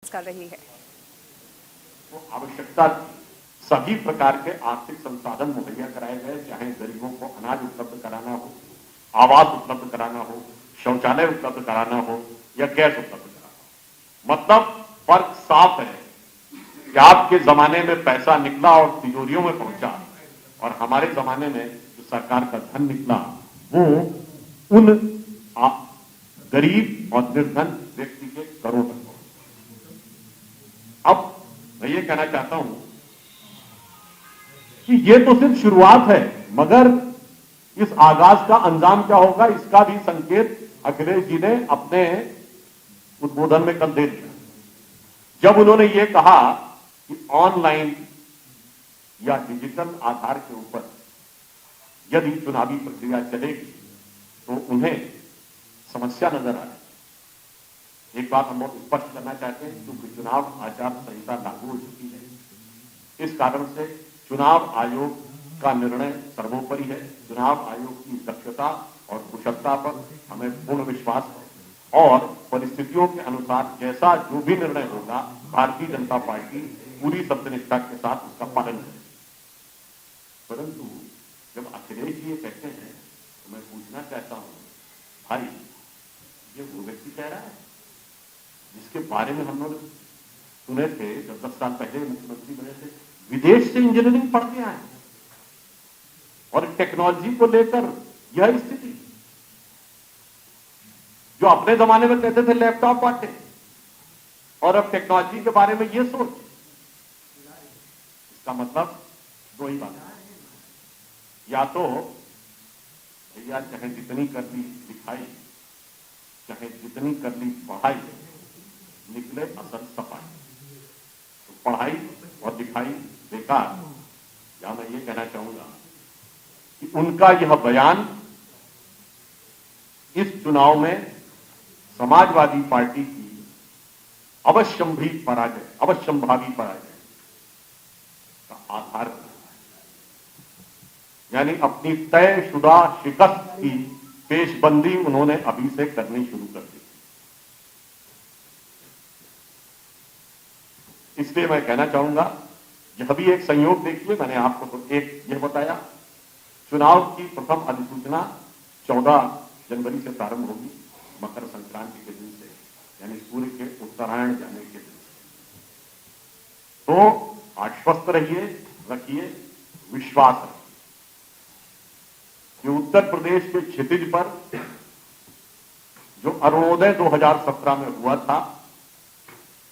कर रही है। तो आवश्यकता सभी प्रकार के आर्थिक संसाधन मुहैया कराए गए, चाहे गरीबों को अनाज उपलब्ध कराना हो, आवास उपलब्ध कराना हो, शौचालय उपलब्ध कराना हो या गैस उपलब्ध कराना हो। मतलब फर्क साफ है कि आपके जमाने में पैसा निकला और तिजोरियों में पहुंचा और हमारे जमाने में जो सरकार का धन निकला वो उन गरीब और निर्धन व्यक्ति के घरों तक पहुंचा। अब मैं ये कहना चाहता हूं कि ये तो सिर्फ शुरुआत है, मगर इस आगाज का अंजाम क्या होगा इसका भी संकेत अखिलेश जी ने अपने उद्बोधन में कल दे दिया, जब उन्होंने ये कहा कि ऑनलाइन या डिजिटल आधार के ऊपर यदि चुनावी प्रक्रिया चलेगी तो उन्हें समस्या नजर आ रही। एक बात हम बहुत स्पष्ट करना चाहते हैं, क्योंकि चुनाव आचार संहिता लागू हो चुकी है, इस कारण से चुनाव आयोग का निर्णय सर्वोपरि है। चुनाव आयोग की दक्षता और कुशलता पर हमें पूर्ण विश्वास है और परिस्थितियों के अनुसार जैसा जो भी निर्णय होगा भारतीय जनता पार्टी पूरी सत्यनिष्ठा के साथ उसका पालन करेगी। परंतु जब अखिलेश जी ये कहते हैं तो मैं पूछना चाहता हूं, भाई ये वो व्यक्ति कह रहा है जिसके बारे में हम लोग सुने थे जब 10 साल पहले मुख्यमंत्री बने थे, विदेश से इंजीनियरिंग पढ़ के आए और टेक्नोलॉजी को लेकर यह स्थिति, जो अपने जमाने में कहते थे लैपटॉप बांटे और अब टेक्नोलॉजी के बारे में यह सोच। इसका मतलब दो ही बात, या तो भैया चाहे जितनी कर ली लिखाई, चाहे जितनी कर ली पढ़ाई, निकले असल सफाई। तो पढ़ाई और लिखाई बेकार, या मैं ये कहना चाहूंगा कि उनका यह बयान इस चुनाव में समाजवादी पार्टी की अवश्यंभावी पराजय का आधार बना है। यानी अपनी तयशुदा शिकस्त की पेशबंदी उन्होंने अभी से करनी शुरू कर दी। इसलिए मैं कहना चाहूंगा, यह भी एक संयोग देखिए, मैंने आपको तो एक यह बताया, चुनाव की प्रथम अधिसूचना 14 जनवरी से प्रारंभ होगी, मकर संक्रांति के दिन से, यानी सूर्य के उत्तरायण जाने के दिन से। तो आश्वस्त रखिए, विश्वास रखिए कि उत्तर प्रदेश के क्षितिज पर जो अरुणोदय 2017 में हुआ था,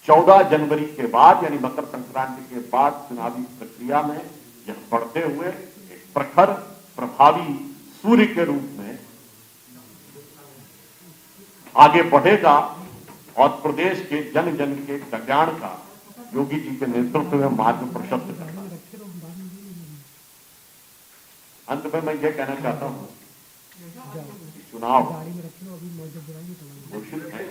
14 जनवरी के बाद यानी मकर संक्रांति के बाद चुनावी प्रक्रिया में यह बढ़ते हुए एक प्रखर प्रभावी सूर्य के रूप में आगे बढ़ेगा और प्रदेश के जन जन के कल्याण का योगी जी के नेतृत्व में मार्ग प्रशस्त करना। अंत में मैं ये कहना चाहता हूं कि चुनाव घोषित है,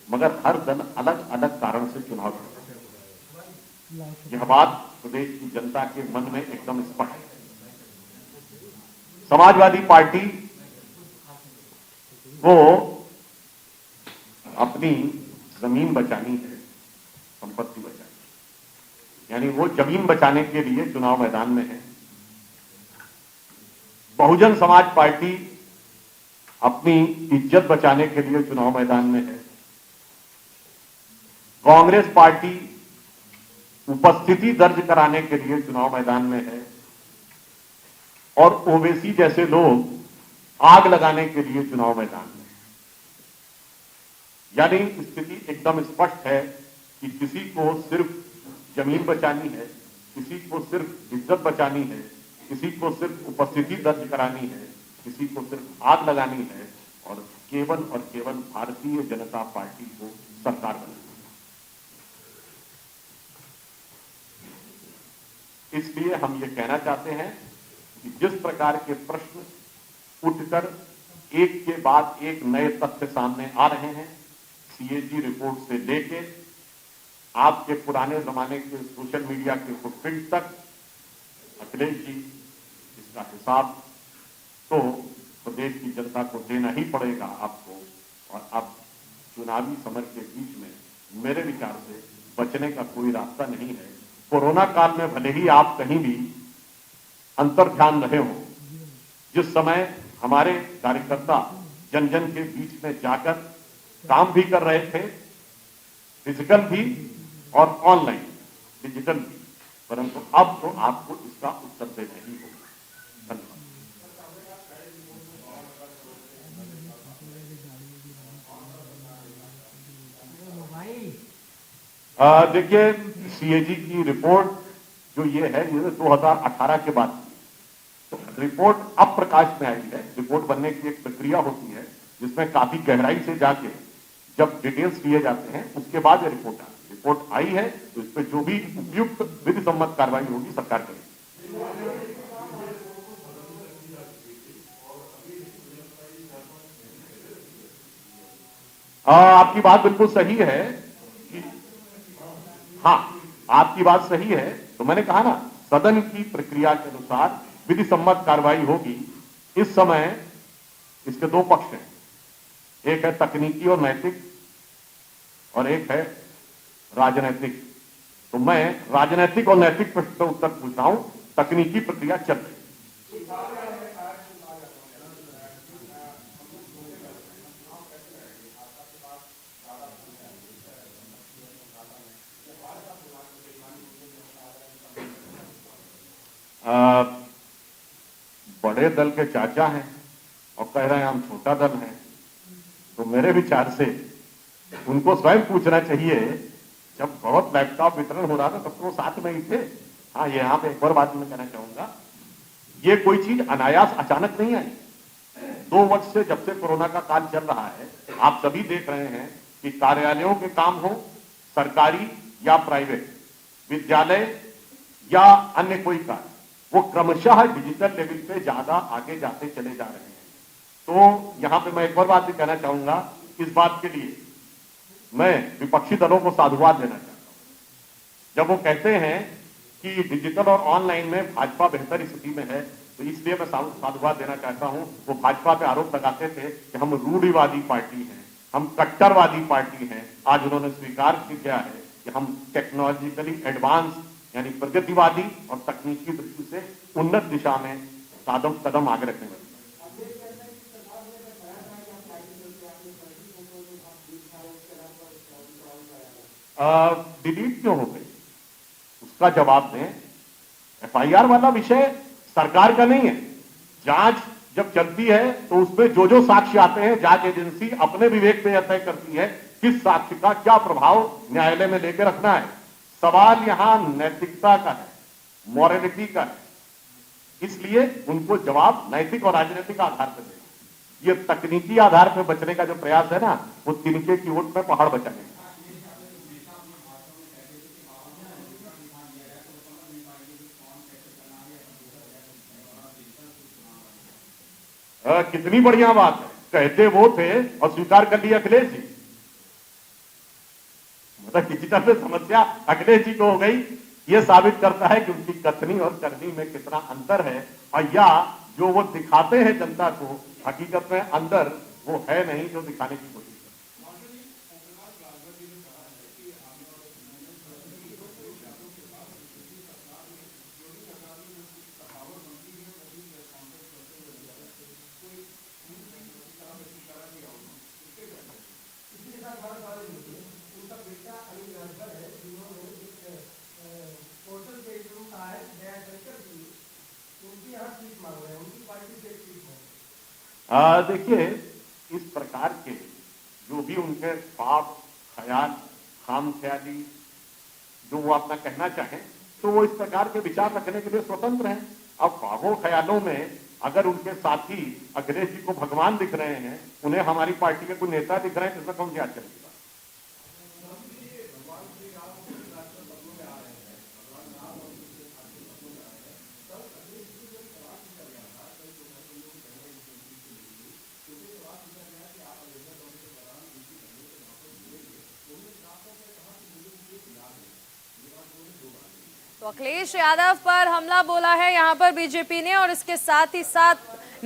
मगर हर दल अलग अलग कारण से चुनाव करता है। यह बात प्रदेश की जनता के मन में एकदम स्पष्ट है। समाजवादी पार्टी को अपनी जमीन बचानी है, संपत्ति बचानी, यानी वो जमीन बचाने के लिए चुनाव मैदान में है। बहुजन समाज पार्टी अपनी इज्जत बचाने के लिए चुनाव मैदान में है। कांग्रेस पार्टी उपस्थिति दर्ज कराने के लिए चुनाव मैदान में है और ओवैसी जैसे लोग आग लगाने के लिए चुनाव मैदान में है। यानी स्थिति एकदम स्पष्ट है कि किसी को सिर्फ जमीन बचानी है, किसी को सिर्फ इज्जत बचानी है, किसी को सिर्फ उपस्थिति दर्ज करानी है, किसी को सिर्फ आग लगानी है और केवल भारतीय जनता पार्टी को सरकार बनानी है। इसलिए हम ये कहना चाहते हैं कि जिस प्रकार के प्रश्न उठकर एक के बाद एक नए तथ्य सामने आ रहे हैं, सीएजी रिपोर्ट से लेके आपके पुराने जमाने के सोशल मीडिया के फुटप्रिंट तक, अखिलेश जी इसका हिसाब तो प्रदेश की जनता को देना ही पड़ेगा आपको। और अब चुनावी समर के बीच में मेरे विचार से बचने का कोई रास्ता नहीं है। कोरोना काल में भले ही आप कहीं भी अंतर ध्यान रहे हो, जिस समय हमारे कार्यकर्ता जन जन के बीच में जाकर काम भी कर रहे थे, फिजिकल भी और ऑनलाइन डिजिटल भी, परंतु अब तो आपको इसका उत्तर देना ही होगा। धन्यवाद। देखिए, सीएजी की रिपोर्ट जो ये है, ये 2018 के बाद तो रिपोर्ट अब प्रकाश में आई है। रिपोर्ट बनने की एक प्रक्रिया होती है जिसमें काफी गहराई से जाके जब डिटेल्स दिए जाते हैं उसके बाद ये रिपोर्ट आई है, तो इस पर जो भी उपयुक्त विधि सम्मत कार्रवाई होगी सरकार करेगी। आपकी बात बिल्कुल सही है कि हाँ, आपकी बात सही है। तो मैंने कहा ना, सदन की प्रक्रिया के अनुसार विधि सम्मत कार्रवाई होगी। इस समय इसके दो पक्ष हैं, एक है तकनीकी और नैतिक और एक है राजनीतिक। तो मैं राजनीतिक और नैतिक प्रश्न का उत्तर पूछ रहा हूं। तकनीकी प्रक्रिया चल रही है। बड़े दल के चाचा हैं और कह रहे हैं हम छोटा दल हैं, तो मेरे विचार से उनको स्वयं पूछना चाहिए। जब बहुत लैपटॉप वितरण हो रहा था तब तो वो साथ में ही थे। हाँ, यहाँ पे एक और बात मैं कहना चाहूंगा, ये कोई चीज अनायास अचानक नहीं आई। 2 वर्ष से जब से कोरोना का काल चल रहा है, आप सभी देख रहे हैं कि कार्यालयों के काम हो, सरकारी या प्राइवेट, विद्यालय या अन्य कोई कार्य, वो क्रमशः डिजिटल लेवल पे ज्यादा आगे जाते चले जा रहे हैं। तो यहां पे मैं एक और बात भी कहना चाहूंगा, इस बात के लिए मैं विपक्षी दलों को साधुवाद देना चाहता हूं। जब वो कहते हैं कि डिजिटल और ऑनलाइन में भाजपा बेहतर स्थिति में है, तो इसलिए मैं साधुवाद देना चाहता हूं। वो भाजपा पे आरोप लगाते थे कि हम रूढ़िवादी पार्टी हैं, हम कट्टरवादी पार्टी हैं। आज उन्होंने स्वीकार किया है कि हम टेक्नोलॉजिकली एडवांस यानी प्रगतिवादी और तकनीकी दृष्टि से उन्नत दिशा में कदम आगे रखने वाले। डिलीट क्यों हो गई, उसका जवाब दें। एफआईआर वाला विषय सरकार का नहीं है। जांच जब चलती है तो उसमें जो जो साक्ष्य आते हैं, जांच एजेंसी अपने विवेक से यह तय करती है किस साक्ष्य का क्या प्रभाव न्यायालय में लेकर रखना है। सवाल यहां नैतिकता का है, मॉरलिटी का है, इसलिए उनको जवाब नैतिक और राजनीतिक आधार पर देना। ये तकनीकी आधार पर बचने का जो प्रयास है ना, वो तिनके की ओट में पहाड़ बचाने। कितनी बढ़िया बात है, कहते वो थे और स्वीकार कर लिया अखिलेश जी। मतलब डिजिटल में समस्या अखिलेश जी को हो गई। ये साबित करता है कि उनकी कथनी और करनी में कितना अंतर है, और या जो वो दिखाते हैं जनता को, हकीकत में अंदर वो है नहीं जो दिखाने की कोशिश। देखिए, इस प्रकार के जो भी उनके पाप ख्याल, खाम ख्याली जो वो अपना कहना चाहें, तो वो इस प्रकार के विचार रखने के लिए स्वतंत्र हैं। अब ख्वाबों ख्यालों में अगर उनके साथी अखिलेश जी को भगवान दिख रहे हैं, उन्हें हमारी पार्टी के कोई नेता दिख रहे हैं, इसमें कौन सी आश्चर्य की बात। तो अखिलेश यादव पर हमला बोला है यहाँ पर बीजेपी ने, और इसके साथ ही साथ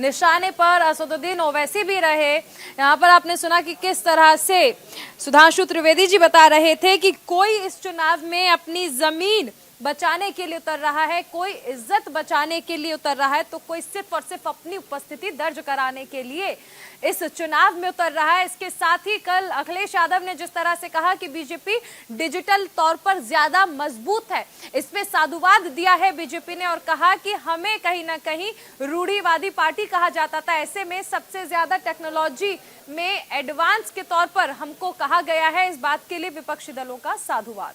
निशाने पर असदुद्दीन ओवैसी भी रहे। यहाँ पर आपने सुना कि किस तरह से सुधांशु त्रिवेदी जी बता रहे थे कि कोई इस चुनाव में अपनी जमीन बचाने के लिए उतर रहा है, कोई इज्जत बचाने के लिए उतर रहा है, तो कोई सिर्फ और सिर्फ अपनी उपस्थिति दर्ज कराने के लिए इस चुनाव में उतर रहा है। इसके साथ ही कल अखिलेश यादव ने जिस तरह से कहा कि बीजेपी डिजिटल तौर पर ज्यादा मजबूत है, इस पे साधुवाद दिया है बीजेपी ने और कहा कि हमें कहीं ना कहीं रूढ़िवादी पार्टी कहा जाता था, ऐसे में सबसे ज्यादा टेक्नोलॉजी में एडवांस के तौर पर हमको कहा गया है। इस बात के लिए विपक्षी दलों का साधुवाद।